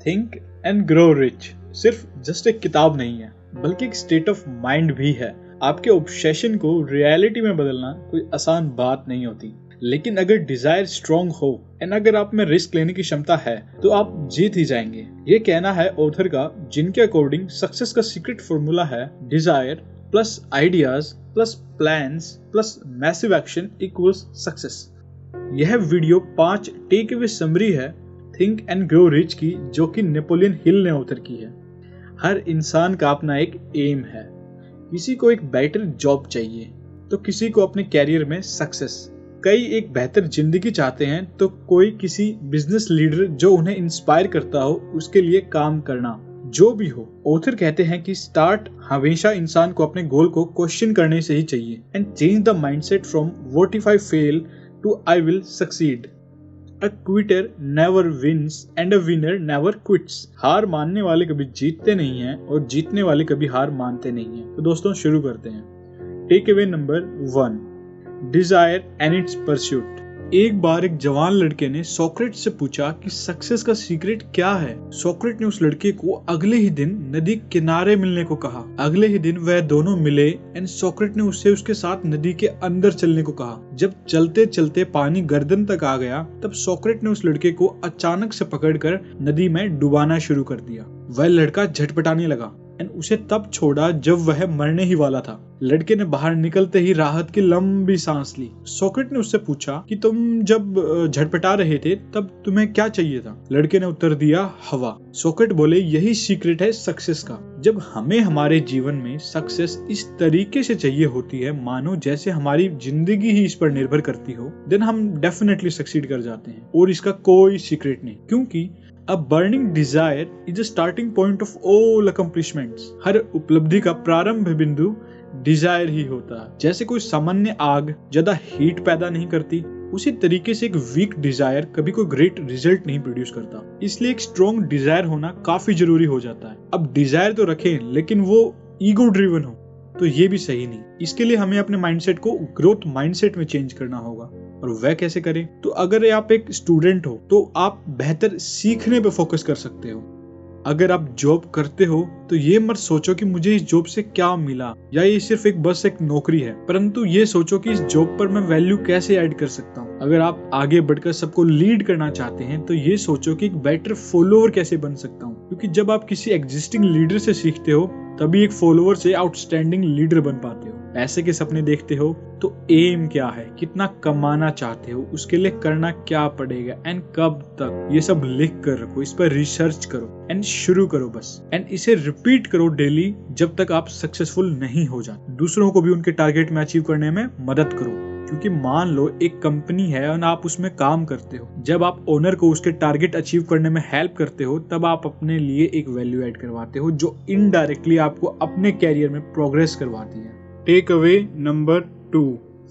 Think and grow rich सिर्फ just एक किताब नहीं है, बल्कि एक स्टेट ऑफ माइंड भी है। आपके ऑब्सेशन को रियलिटी में बदलना कोई आसान बात नहीं होती, लेकिन अगर डिजायर स्ट्रांग हो एंड अगर आप में रिस्क लेने की क्षमता है तो आप जीत ही जाएंगे। ये कहना है ऑथर का, जिनके अकॉर्डिंग सक्सेस का सीक्रेट फॉर्मूला है desire plus ideas plus plans plus massive action equals success. यह वीडियो 5 टेक अवे समरी है थिंक एंड ग्रो रिच की, जो कि नेपोलियन हिल ने ऑथर की है। हर इंसान का अपना एक एम है। किसी को एक बेटर जॉब चाहिए तो किसी को अपने कैरियर में सक्सेस, कई एक बेहतर जिंदगी चाहते हैं तो कोई किसी बिजनेस लीडर जो उन्हें इंस्पायर करता हो उसके लिए काम करना। जो भी हो, ऑथर कहते हैं कि स्टार्ट हमेशा इंसान को अपने गोल को क्वेश्चन करने से ही चाहिए and change the mindset from what if I fail to I will succeed. A quitter never wins and a winner never quits। हार मानने वाले कभी जीतते नहीं हैं और जीतने वाले कभी हार मानते नहीं हैं। तो दोस्तों शुरू करते हैं। Take away number 1, desire and its pursuit. एक बार एक जवान लड़के ने सोक्रेट से पूछा कि सक्सेस का सीक्रेट क्या है। सोक्रेट ने उस लड़के को अगले ही दिन नदी किनारे मिलने को कहा। अगले ही दिन वह दोनों मिले एंड सोक्रेट ने उससे उसके साथ नदी के अंदर चलने को कहा। जब चलते चलते पानी गर्दन तक आ गया, तब सोक्रेट ने उस लड़के को अचानक से पकड़कर नदी में डुबाना शुरू कर दिया। वह लड़का झटपटाने लगा एंड उसे तब छोड़ा जब वह मरने ही वाला था। लड़के ने बाहर निकलते ही राहत की लंबी सांस ली। सोक्रेट ने उससे पूछा कि तुम जब झटपटा रहे थे तब तुम्हें क्या चाहिए था? लड़के ने उत्तर दिया, हवा। सोक्रेट बोले, यही सीक्रेट है सक्सेस का। जब हमें हमारे जीवन में सक्सेस इस तरीके से चाहिए होती है मानो जैसे हमारी जिंदगी ही इस पर निर्भर करती हो, देन हम डेफिनेटली सक्सीड कर जाते हैं। और इसका कोई सीक्रेट नहीं, क्योंकि A burning desire is a starting point of all accomplishments। हर उपलब्धि का प्रारंभ बिंदु डिजायर ही होता है। जैसे कोई सामान्य आग ज्यादा हीट पैदा नहीं करती, उसी तरीके से एक वीक डिजायर कभी कोई ग्रेट रिजल्ट नहीं प्रोड्यूस करता। इसलिए एक स्ट्रॉन्ग डिजायर होना काफी जरूरी हो जाता है। अब डिजायर तो रखें, लेकिन वो ईगो ड्रिवन हो तो ये भी सही नहीं। इसके लिए हमें अपने माइंडसेट को ग्रोथ माइंडसेट में चेंज करना होगा। और वह कैसे करें? तो अगर आप एक स्टूडेंट हो तो आप बेहतर सीखने पे फोकस कर सकते हो। अगर आप जॉब करते हो तो ये मत सोचो कि मुझे इस जॉब से क्या मिला या ये सिर्फ बस एक नौकरी है, परंतु ये सोचो कि इस जॉब पर मैं वैल्यू कैसे ऐड कर सकता हूँ। अगर आप आगे बढ़कर सबको लीड करना चाहते हैं तो ये सोचो कि एक बेटर फॉलोअर कैसे बन सकता हूँ, क्योंकि जब आप किसी एग्जिस्टिंग लीडर से सीखते हो तभी एक फॉलोअर से आउटस्टैंडिंग लीडर बन पाते हो। पैसे के सपने देखते हो तो एम क्या है, कितना कमाना चाहते हो, उसके लिए करना क्या पड़ेगा एंड कब तक, ये सब लिख कर रखो, इस पर रिसर्च करो एंड शुरू करो बस। एंड इसे रिपीट करो डेली जब तक आप सक्सेसफुल नहीं हो जाते। दूसरों को भी उनके टारगेट में अचीव करने में मदद करो, क्योंकि मान लो एक कंपनी है और आप उसमें काम करते हो। जब आप ओनर को उसके टारगेट अचीव करने में हेल्प करते हो तब आप अपने लिए एक वैल्यू ऐड करवाते हो, जो इनडायरेक्टली आपको अपने कैरियर में प्रोग्रेस करवाती है। Take away number 2,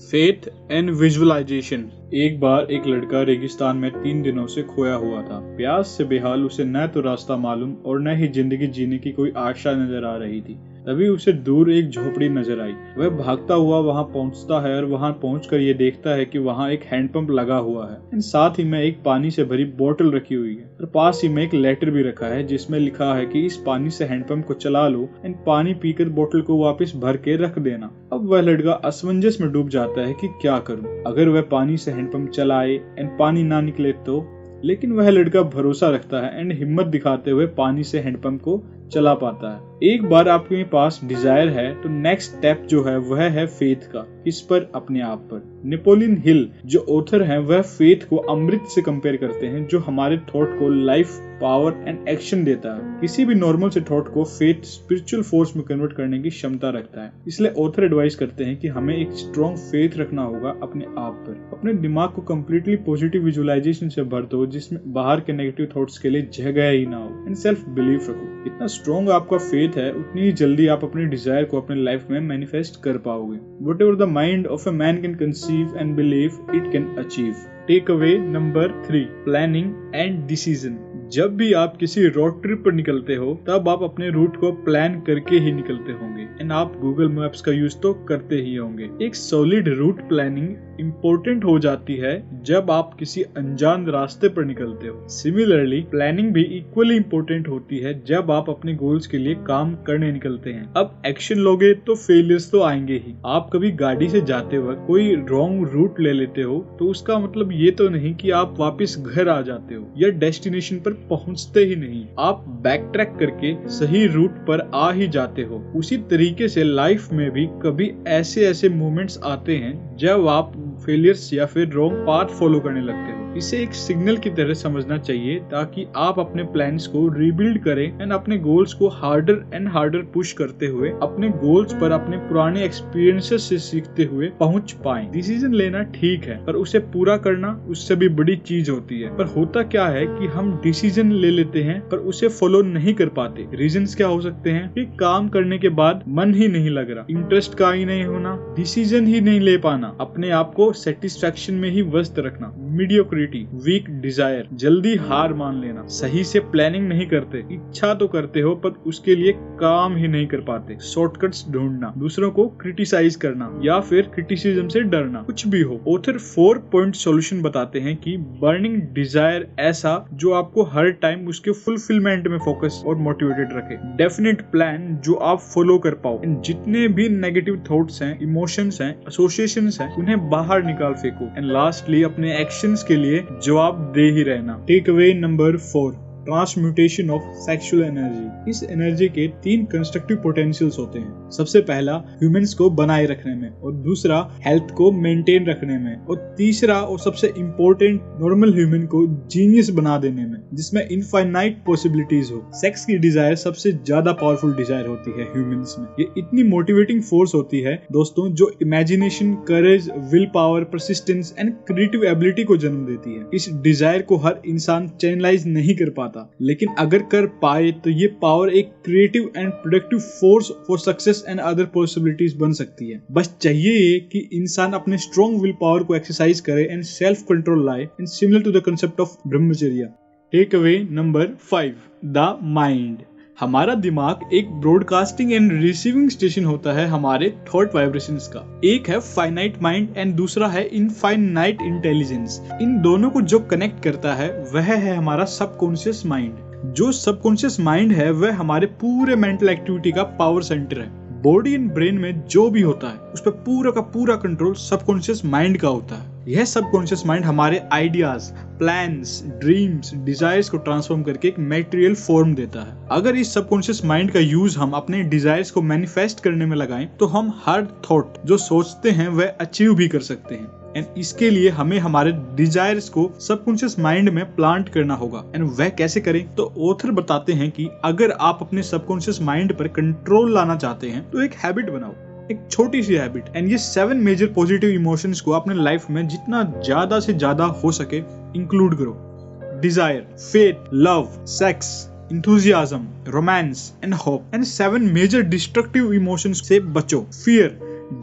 faith and visualization. एक बार एक लड़का रेगिस्तान में 3 दिनों से खोया हुआ था। प्यास से बेहाल उसे न तो रास्ता मालूम और न ही जिंदगी जीने की कोई आशा नजर आ रही थी। तभी उसे दूर एक झोपड़ी नजर आई। वह भागता हुआ वहां पहुंचता है और वहां पहुंचकर ये देखता है कि वहां एक हैंडपंप लगा हुआ है एंड साथ ही में एक पानी से भरी बोतल रखी हुई है और पास ही में एक लेटर भी रखा है जिसमें लिखा है कि इस पानी से हैंडपंप को चला लो एंड पानी पीकर बोतल को वापस भर के रख देना। अब वह लड़का असमंजस में डूब जाता है कि क्या करूं। अगर वह पानी से हैंडपंप चलाए एंड पानी ना निकले तो, लेकिन वह लड़का भरोसा रखता है एंड हिम्मत दिखाते हुए पानी से हैंडपंप को चला पाता है। एक बार आपके पास डिजायर है तो नेक्स्ट स्टेप जो है वह है फेथ का। इस पर, अपने आप पर। नेपोलियन हिल जो ऑथर हैं वह फेथ को अमृत से कंपेयर करते हैं, जो हमारे थॉट को लाइफ, पावर एंड एक्शन देता है। किसी भी नॉर्मल से थॉट को फेथ स्पिरिचुअल फोर्स में कन्वर्ट करने की क्षमता रखता है। इसलिए ऑथर एडवाइस करते हैं कि हमें एक स्ट्रॉन्ग फेथ रखना होगा अपने आप पर। अपने दिमाग को कंप्लीटली पॉजिटिव विजुअलाइजेशन से भर दो, जिसमें बाहर के नेगेटिव थॉट्स के लिए जगह ही ना हो एंड सेल्फ बिलीफ रखो। इतना स्ट्रॉन्ग आपका फेथ है उतनी ही जल्दी आप अपने डिजायर को अपने लाइफ में मैनिफेस्ट कर पाओगे। Whatever the mind of a man can conceive and believe, it can achieve। Take away number 3, planning and decision. जब भी आप किसी रोड ट्रिप पर निकलते हो तब आप अपने रूट को प्लान करके ही निकलते होंगे एंड आप गूगल मैप्स का यूज तो करते ही होंगे। एक सॉलिड रूट प्लानिंग इम्पोर्टेंट हो जाती है जब आप किसी अनजान रास्ते पर निकलते हो। सिमिलरली प्लानिंग भी इक्वली इम्पोर्टेंट होती है जब आप अपने गोल्स के लिए काम करने निकलते हैं। अब एक्शन लोगे तो फेलियर्स तो आएंगे ही। आप कभी गाड़ी से जाते वक्त कोई रॉन्ग रूट ले लेते हो तो उसका मतलब ये तो नहीं कि आप वापस घर आ जाते हो या डेस्टिनेशन पर पहुंचते ही नहीं, आप बैक ट्रैक करके सही रूट पर आ ही जाते हो। उसी तरीके से लाइफ में भी कभी ऐसे मोमेंट्स आते हैं जब आप फेलियर्स या फिर रॉन्ग पाथ फॉलो करने लगते हो। इसे एक सिग्नल की तरह समझना चाहिए ताकि आप अपने प्लान्स को रीबिल्ड करें एंड अपने गोल्स को हार्डर एंड हार्डर पुश करते हुए अपने गोल्स पर अपने पुराने एक्सपीरियंसेस से सीखते हुए पहुंच पाएं। डिसीजन लेना ठीक है पर उसे पूरा करना उससे भी बड़ी चीज होती है। पर होता क्या है कि हम डिसीजन ले लेते हैं पर उसे फॉलो नहीं कर पाते। रीजंस क्या हो सकते हैं कि काम करने के बाद मन ही नहीं लग रहा, इंटरेस्ट का ही नहीं होना, डिसीजन ही नहीं ले पाना, अपने आप को सेटिस्फैक्शन में ही व्यस्त रखना, मीडियोक्रिटी, वीक डिजायर, जल्दी हार मान लेना, सही से प्लानिंग नहीं करते, इच्छा तो करते हो पर उसके लिए काम ही नहीं कर पाते, शॉर्टकट्स ढूंढना, दूसरों को क्रिटिसाइज करना या फिर क्रिटिसिज्म से डरना, कुछ भी हो। ऑथर 4 पॉइंट सॉल्यूशन बताते हैं कि बर्निंग डिजायर ऐसा जो आपको हर टाइम उसके फुलफिलमेंट में फोकस और मोटिवेटेड रखे, डेफिनेट प्लान जो आप फॉलो कर पाओ, जितने भी नेगेटिव थॉट्स हैं, इमोशंस हैं, एसोसिएशंस हैं, उन्हें बाहर निकाल फेंको एंड लास्टली अपने एक्शंस के लिए जवाब दे ही रहना। Take away number 4, transmutation of sexual energy. इस एनर्जी के 3 कंस्ट्रक्टिव पोटेंशियल्स होते हैं। सबसे पहला ह्यूमंस को बनाए रखने में, और दूसरा हेल्थ को मेंटेन रखने में, और तीसरा और सबसे इम्पोर्टेंट नॉर्मल ह्यूमन को जीनियस बना देने में, जिसमें इनफाइनाइट पॉसिबिलिटीज हो। सेक्स की डिजायर सबसे ज्यादा पावरफुल डिजायर होती है ह्यूमंस में। ये इतनी मोटिवेटिंग फोर्स होती है दोस्तों जो imagination, courage, will power, persistence and creative ability को जन्म देती है। इस डिजायर को हर इंसान चैनलाइज नहीं कर पाता, लेकिन अगर कर पाए तो ये पावर एक creative and productive force for success and other possibilities बन सकती है। बस चाहिए कि इंसान अपने स्ट्रॉन्ग विल पावर को एक्सरसाइज करे एंड सेल्फ कंट्रोल लाए, and similar to the concept of brahmacharya. Take away number 5, the mind. हमारा दिमाग एक ब्रॉडकास्टिंग एंड रिसीविंग स्टेशन होता है हमारे थॉट वाइब्रेशंस का। एक है फाइनाइट माइंड एंड दूसरा है इनफाइनाइट इंटेलिजेंस। इन दोनों को जो कनेक्ट करता है वह है हमारा सबकॉन्शियस माइंड। जो सबकॉन्शियस माइंड है वह हमारे पूरे मेंटल एक्टिविटी का पावर सेंटर है। बॉडी एंड ब्रेन में जो भी होता है उस पर पूरा का पूरा कंट्रोल सबकॉन्शियस माइंड का होता है। यह सबकॉन्शियस माइंड हमारे आइडियाज, प्लान्स, ड्रीम्स, डिजायर्स को ट्रांसफॉर्म करके एक मटेरियल फॉर्म देता है। अगर इस सबकॉन्शियस माइंड का यूज हम अपने डिजायर्स को मैनिफेस्ट करने में लगाएं तो हम हर थॉट जो सोचते हैं वह अचीव भी कर सकते हैं। एंड इसके लिए हमें हमारे डिजायर्स को सबकॉन्शियस माइंड में प्लांट करना होगा। एंड वह कैसे करें तो ऑथर बताते हैं कि अगर आप अपने सबकॉन्शियस माइंड पर कंट्रोल लाना चाहते हैं तो एक हैबिट बनाओ, एक छोटी सी हैबिट, एंड ये 7 मेजर पॉजिटिव इमोशंस को अपने लाइफ में जितना ज्यादा से ज्यादा हो सके इंक्लूड करो। Desire, faith, love, sex, enthusiasm, romance and hope, and 7 major destructive emotions से बचो। fear,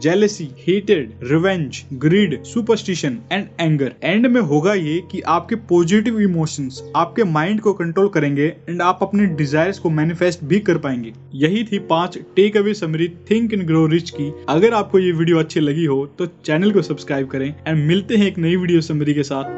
jealousy, hatred, revenge, greed, superstition and anger। And में होगा ये कि आपके पॉजिटिव इमोशंस आपके माइंड को कंट्रोल करेंगे एंड आप अपने डिजायर्स को मैनिफेस्ट भी कर पाएंगे। यही थी 5 take away summary think and grow rich की। अगर आपको ये वीडियो अच्छी लगी हो तो चैनल को सब्सक्राइब करें एंड मिलते हैं एक नई वीडियो समरी के साथ।